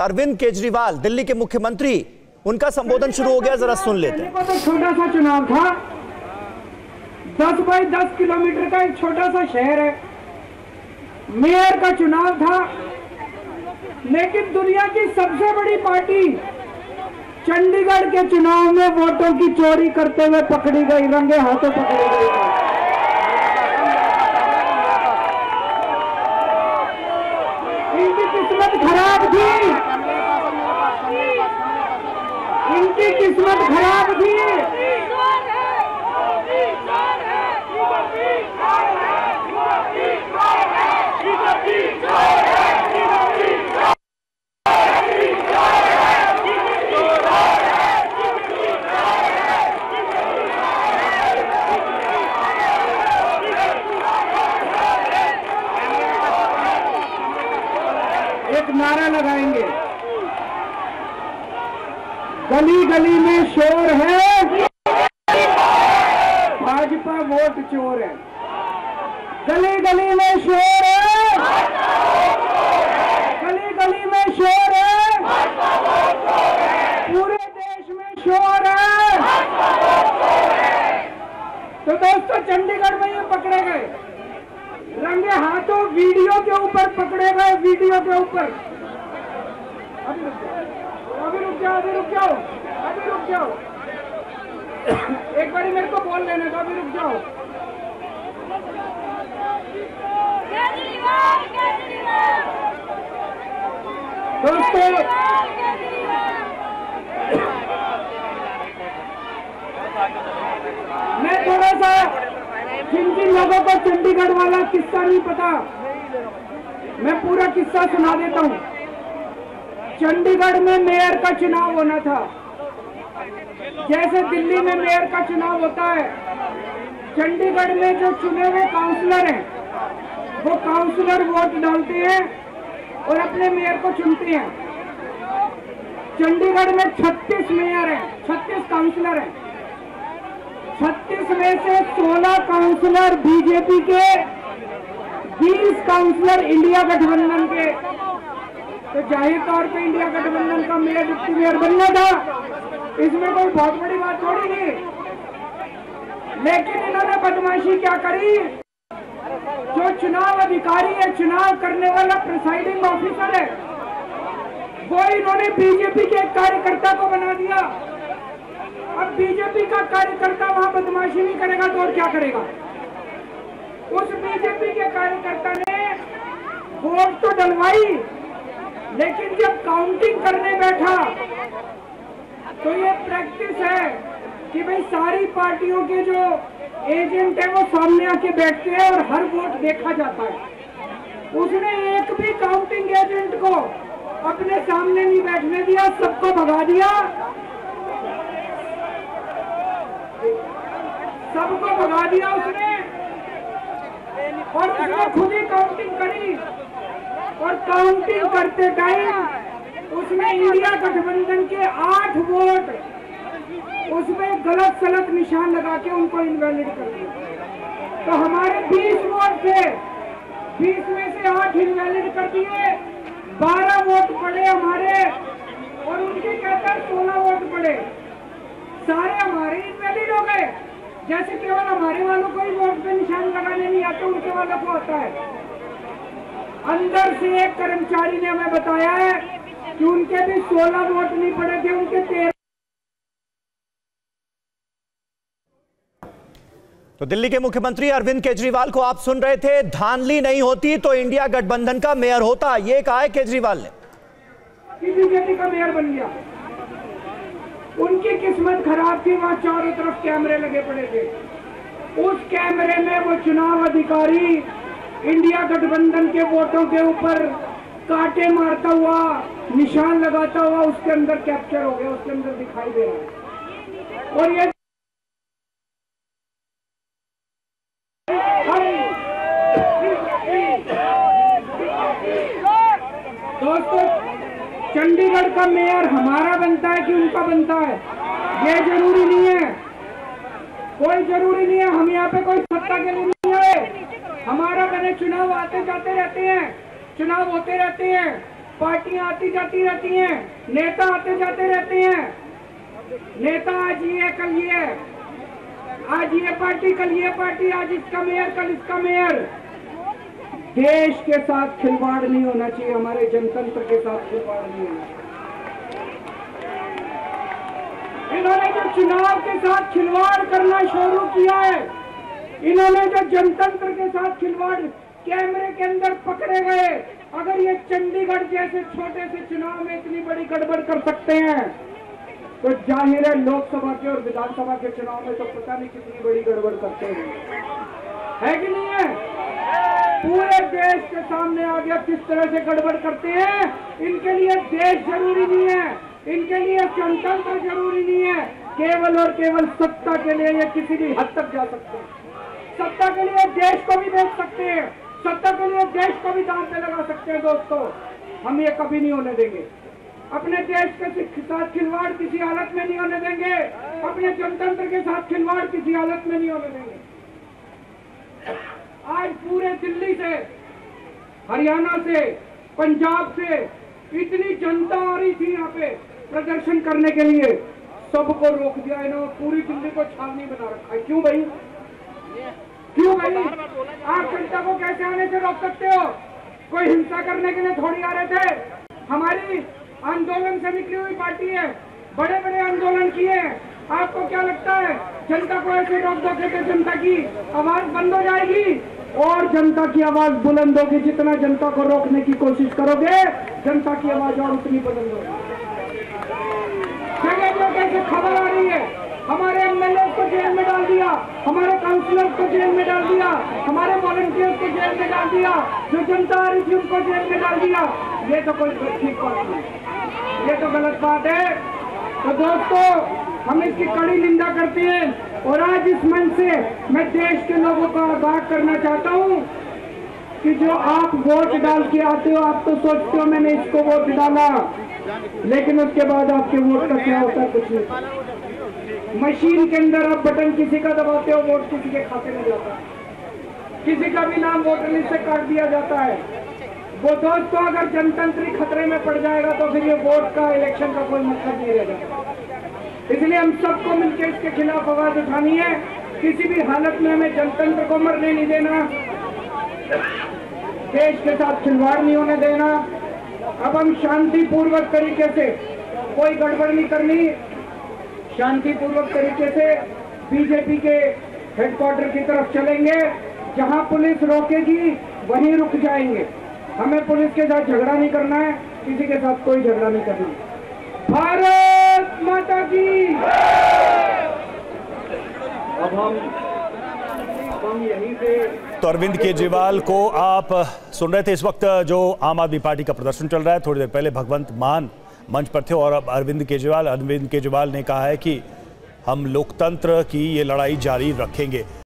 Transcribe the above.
अरविंद केजरीवाल, दिल्ली के मुख्यमंत्री, उनका संबोधन शुरू हो गया, जरा सुन लेते हैं। तो छोटा सा चुनाव था, 10 बाई 10 किलोमीटर का एक छोटा सा शहर है, मेयर का चुनाव था, लेकिन दुनिया की सबसे बड़ी पार्टी चंडीगढ़ के चुनाव में वोटों की चोरी करते हुए पकड़ी गई, रंगे हाथों पकड़ी गई। इनकी किस्मत खराब थी, इनकी किस्मत खराब थी। एक नारा लगाएंगे, गली गली में शोर है, भाजपा वोट चोर है। गली गली में शोर है, गली गली में शोर है, पूरे देश में शोर है। तो दोस्तों, चंडीगढ़ में ये पकड़े गए, रंगे हाथों वीडियो के ऊपर पकड़े गए, वीडियो के ऊपर। अभी रुक जाओ, अभी रुक जाओ, अभी रुक जाओ, अभी रुक जाओ, एक बारी मेरे को बोल लेने दो, अभी रुक जाओ। दोस्तों, मैं थोड़ा सा, जिन जिन लोगों को चंडीगढ़ वाला किस्सा नहीं पता, मैं पूरा किस्सा सुना देता हूँ। चंडीगढ़ में मेयर का चुनाव होना था, जैसे दिल्ली में मेयर का चुनाव होता है। चंडीगढ़ में जो चुने हुए काउंसलर हैं, वो काउंसलर वोट डालते हैं और अपने मेयर को चुनते हैं। चंडीगढ़ में 36 मेयर हैं, 36 काउंसलर हैं। 36 में से 16 काउंसलर बीजेपी के, 20 काउंसलर इंडिया गठबंधन के। तो जाहिर तौर पे इंडिया गठबंधन का मेयर, डिप्टी मेयर बनना था, इसमें कोई बहुत बड़ी बात थोड़ी नहीं। लेकिन इन्होंने बदमाशी क्या करी, जो चुनाव अधिकारी है, चुनाव करने वाला प्रिसाइडिंग ऑफिसर है, वो इन्होंने बीजेपी के एक कार्यकर्ता को बना दिया। अब बीजेपी का कार्यकर्ता वहां बदमाशी नहीं करेगा तो और क्या करेगा। उस बीजेपी के कार्यकर्ता ने वोट तो डलवाई, लेकिन जब काउंटिंग करने बैठा तो ये प्रैक्टिस है कि भाई सारी पार्टियों के जो एजेंट है वो सामने आके बैठते हैं और हर वोट देखा जाता है। उसने एक भी काउंटिंग एजेंट को अपने सामने नहीं बैठने दिया, सबको भगा दिया, सबको भगा दिया उसने, और उसने खुद ही काउंटिंग करी। और काउंटिंग करते टाइम उसने इंडिया गठबंधन के 8 वोट उसमें गलत सलत निशान लगा के उनको इनवैलिड कर दिया। तो हमारे 20 वोट थे, 20 में से 8 इनवैलिड कर दिए, 12 वोट पड़े हमारे, और उनके कहते हैं 16 वोट पड़े, सारे हमारे इनवैलिड हो गए। जैसे केवल हमारे वालों को ही वोट पे निशान लगाने नहीं आते, उनके वालों को आता है। अंदर से एक कर्मचारी ने हमें बताया है कि उनके भी 16 वोट नहीं पड़े थे, उनके 13। तो दिल्ली के मुख्यमंत्री अरविंद केजरीवाल को आप सुन रहे थे। धांधली नहीं होती तो इंडिया गठबंधन का मेयर होता, ये कहा है केजरीवाल ने। बीजेपी का मेयर बन गया, उनकी किस्मत खराब थी, वहां चारों तरफ कैमरे लगे पड़े थे। उस कैमरे में वो चुनाव अधिकारी इंडिया गठबंधन के वोटों के ऊपर कांटे मारता हुआ, निशान लगाता हुआ उसके अंदर कैप्चर हो गया, उसके अंदर दिखाई दे रहा है। और ये दोस्तों, चंडीगढ़ का मेयर हमारा बनता है कि उनका बनता है, ये जरूरी नहीं है, कोई जरूरी नहीं है। हम यहाँ पे कोई सत्ता के लिए नहीं आए, हमारा बने चुनाव आते जाते रहते हैं, चुनाव होते रहते हैं, पार्टियां आती जाती रहती हैं, नेता आते जाते रहते हैं। नेता आज ये कल ये, आज ये पार्टी कल ये पार्टी, आज इसका मेयर कल इसका मेयर। देश के साथ खिलवाड़ नहीं होना चाहिए, हमारे जनतंत्र के साथ खिलवाड़ नहीं होना चाहिए। इन्होंने जो चुनाव के साथ खिलवाड़ करना शुरू किया है, इन्होंने जो जनतंत्र के साथ खिलवाड़ कैमरे के अंदर पकड़े गए, अगर ये चंडीगढ़ जैसे छोटे से चुनाव में इतनी बड़ी गड़बड़ कर सकते हैं तो जाहिर है लोकसभा के और विधानसभा के चुनाव में तो पता नहीं कितनी बड़ी गड़बड़ करते हैं, है कि नहीं है? पूरे देश के सामने आ गया किस तरह से गड़बड़ करते हैं। इनके लिए देश जरूरी नहीं है, इनके लिए जनतंत्र जरूरी नहीं है, केवल और केवल सत्ता के लिए ये किसी भी हद तक जा सकते हैं। सत्ता के लिए देश को भी बेच सकते हैं, सत्ता के लिए देश को भी दांव पे लगा सकते हैं। दोस्तों, हम ये कभी नहीं होने देंगे। अपने देश के साथ खिलवाड़ किसी हालत में नहीं होने देंगे, अपने जनतंत्र के साथ खिलवाड़ किसी हालत में नहीं होने देंगे। आज पूरे दिल्ली से, हरियाणा से, पंजाब से इतनी जनता आ रही थी यहाँ पे प्रदर्शन करने के लिए, सबको रोक दिया इन्होंने, पूरी दिल्ली को छावनी बना रखा है। क्यों भाई? क्यों भाई? आप जनता को कैसे आने से रोक सकते हो? कोई हिंसा करने के लिए थोड़ी आ रहे थे। हमारी आंदोलन से निकली हुई पार्टी है, बड़े बड़े आंदोलन किए हैं। आपको क्या लगता है जनता को ऐसे रोक दोगे तो जनता की आवाज बंद हो जाएगी? और जनता की आवाज बुलंद होगी। जितना जनता को रोकने की कोशिश करोगे, जनता की आवाज और उतनी बुलंद होगी। जगह जगह से खबर आ रही है, हमारे एमएलए को जेल में डाल दिया, हमारे काउंसिलर को जेल में डाल दिया, हमारे वॉलंटियर्स को जेल में डाल दिया, जो जनता आ रही थी उनको जेल में डाल दिया। ये तो कोई ठीक बात नहीं, ये तो गलत बात है। तो दोस्तों, हम इसकी कड़ी निंदा करते हैं और आज इस मंच से मैं देश के लोगों को आगाह करना चाहता हूं कि जो आप वोट डाल के आते हो, आप तो सोचते हो मैंने इसको वोट डाला, लेकिन उसके बाद आपके वोट का क्या होता है? कुछ नहीं। मशीन के अंदर आप बटन किसी का दबाते हो, वोट किसी के खाते में जाता है, किसी का भी नाम वोटर लिस्ट से काट दिया जाता है। वो दोस्तों, अगर जनतंत्र खतरे में पड़ जाएगा तो फिर ये वोट का, इलेक्शन का कोई मतलब नहीं रहेगा। इसलिए हम सबको मिलकर इसके खिलाफ आवाज उठानी है। किसी भी हालत में हमें जनतंत्र को मरने नहीं देना, देश के साथ खिलवाड़ नहीं होने देना। अब हम शांतिपूर्वक तरीके से, कोई गड़बड़ नहीं करनी, शांतिपूर्वक तरीके से बीजेपी के हेडक्वार्टर की तरफ चलेंगे। जहां पुलिस रोकेगी वहीं रुक जाएंगे। हमें पुलिस के साथ झगड़ा नहीं करना है, किसी के साथ कोई झगड़ा नहीं करना है। भारत माता की। अब हम यहीं से, तो अरविंद केजरीवाल को आप सुन रहे थे। इस वक्त जो आम आदमी पार्टी का प्रदर्शन चल रहा है, थोड़ी देर पहले भगवंत मान मंच पर थे और अब अरविंद केजरीवाल ने कहा है कि हम लोकतंत्र की ये लड़ाई जारी रखेंगे।